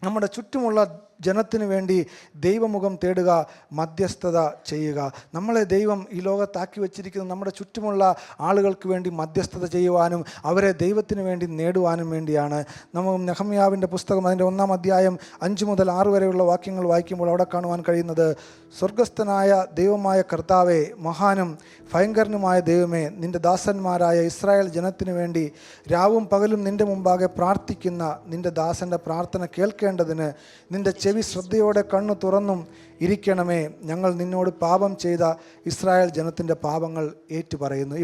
നമ്മുടെ ചുറ്റുമുള്ള ജനത്തിനു വേണ്ടി ദൈവമുഖം തേടുക, മധ്യസ്ഥത ചെയ്യുക. നമ്മളെ ദൈവം ഈ ലോകത്താക്കി വച്ചിരിക്കുന്നത് നമ്മുടെ ചുറ്റുമുള്ള ആളുകൾക്ക് വേണ്ടി മധ്യസ്ഥത ചെയ്യുവാനും അവരെ ദൈവത്തിന് വേണ്ടി നേടുവാനും വേണ്ടിയാണ്. നമ്മൾ നെഹമ്യാവിൻ്റെ പുസ്തകം അതിൻ്റെ 1-ാം അധ്യായം 5 മുതൽ 6 വരെയുള്ള വാക്യങ്ങൾ വായിക്കുമ്പോൾ അവിടെ കാണുവാൻ കഴിയുന്നത്, സ്വർഗസ്ഥനായ ദൈവമായ കർത്താവേ, മഹാനും ഭയങ്കരനുമായ ദൈവമേ, നിൻ്റെ ദാസന്മാരായ ഇസ്രായേൽ ജനത്തിനു വേണ്ടി രാവും പകലും നിൻ്റെ മുമ്പാകെ പ്രാർത്ഥിക്കുന്ന നിൻ്റെ ദാസൻ്റെ പ്രാർത്ഥന കേൾക്കേണ്ടതിന് നിൻ്റെ ചെവി ശ്രദ്ധയോടെ കണ്ണു തുറന്നും ഇരിക്കണമേ. ഞങ്ങൾ നിന്നോട് പാപം ചെയ്ത ഇസ്രായേൽ ജനത്തിൻ്റെ പാപങ്ങൾ ഏറ്റുപറയുന്നു.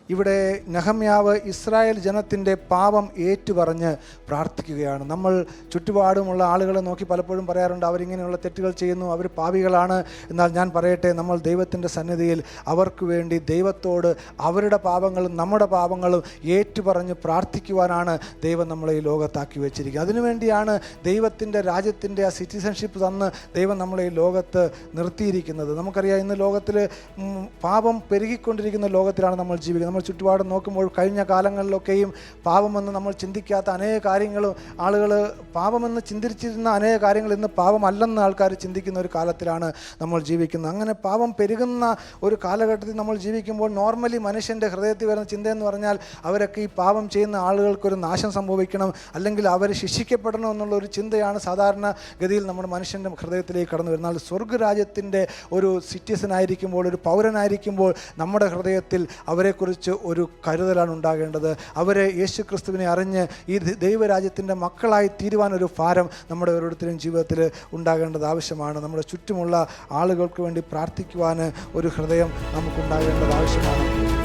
ഇവിടെ നെഹമ്യാവ് ഇസ്രായേൽ ജനത്തിൻ്റെ പാപം ഏറ്റുപറഞ്ഞ് പ്രാർത്ഥിക്കുകയാണ്. നമ്മൾ ചുറ്റുപാടുമുള്ള ആളുകളെ നോക്കി പലപ്പോഴും പറയാറുണ്ട്, അവരിങ്ങനെയുള്ള തെറ്റുകൾ ചെയ്യുന്നു, അവർ പാപികളാണ്. എന്നാൽ ഞാൻ പറയട്ടെ, നമ്മൾ ദൈവത്തിൻ്റെ സന്നിധിയിൽ അവർക്ക് വേണ്ടി ദൈവത്തോട് അവരുടെ പാപങ്ങളും നമ്മുടെ പാപങ്ങളും ഏറ്റുപറഞ്ഞ് പ്രാർത്ഥിക്കുവാനാണ് ദൈവം നമ്മളെ ഈ ലോകത്താക്കി വെച്ചിരിക്കുന്നത്. അതിനുവേണ്ടിയാണ് ദൈവത്തിൻ്റെ രാജ്യത്തിൻ്റെ ആ സിറ്റിസൺഷിപ്പ് തന്ന് ദൈവം നമ്മളെ ഈ ലോകത്ത് നിർത്തിയിരിക്കുന്നത്. നമുക്കറിയാം, ഇന്ന് ലോകത്തിൽ പാപം പെരുകിക്കൊണ്ടിരിക്കുന്ന ലോകത്തിലാണ് നമ്മൾ ജീവിക്കുന്നത്. നമ്മൾ ചുറ്റുപാടും നോക്കുമ്പോൾ കഴിഞ്ഞ കാലങ്ങളിലൊക്കെയും പാപമെന്ന് നമ്മൾ ചിന്തിക്കാത്ത അനേക കാര്യങ്ങളും, ആളുകൾ പാപമെന്ന് ചിന്തിച്ചിരുന്ന അനേക കാര്യങ്ങൾ ഇന്ന് പാപമല്ലെന്ന് ആൾക്കാർ ചിന്തിക്കുന്ന ഒരു കാലത്തിലാണ് നമ്മൾ ജീവിക്കുന്നത്. അങ്ങനെ പാപം പെരുകുന്ന ഒരു കാലഘട്ടത്തിൽ നമ്മൾ ജീവിക്കുമ്പോൾ നോർമലി മനുഷ്യൻ്റെ ഹൃദയത്തിൽ വരുന്ന ചിന്തയെന്ന് പറഞ്ഞാൽ അവരൊക്കെ ഈ പാപം ചെയ്യുന്ന ആളുകൾക്കൊരു നാശം സംഭവിക്കണം, അല്ലെങ്കിൽ അവർ ശിക്ഷിക്കപ്പെടണം എന്നുള്ള ഒരു ചിന്തയാണ് സാധാരണ ഗതിയിൽ നമ്മുടെ മനുഷ്യൻ്റെ ഹൃദയത്തിലേക്ക് കടന്നു വരുന്നത്. സ്വർഗ്ഗരാജ്യത്തിൻ്റെ ഒരു സിറ്റിസൺ ആയിരിക്കുമ്പോൾ, ഒരു പൗരനായിരിക്കുമ്പോൾ നമ്മുടെ ഹൃദയത്തിൽ അവരെക്കുറിച്ച് ഒരു കരുതലാണ് ഉണ്ടാകേണ്ടത്. അവരെ യേശുക്രിസ്തുവിനെ അറിഞ്ഞ് ഈ ദൈവരാജ്യത്തിൻ്റെ മക്കളായി തീരുവാനൊരു ഭാരം നമ്മുടെ ഓരോരുത്തരും ജീവിതത്തിൽ ഉണ്ടാകേണ്ടത് ആവശ്യമാണ്. നമ്മുടെ ചുറ്റുമുള്ള ആളുകൾക്ക് വേണ്ടി പ്രാർത്ഥിക്കുവാൻ ഒരു ഹൃദയം നമുക്കുണ്ടാകേണ്ടത് ആവശ്യമാണ്.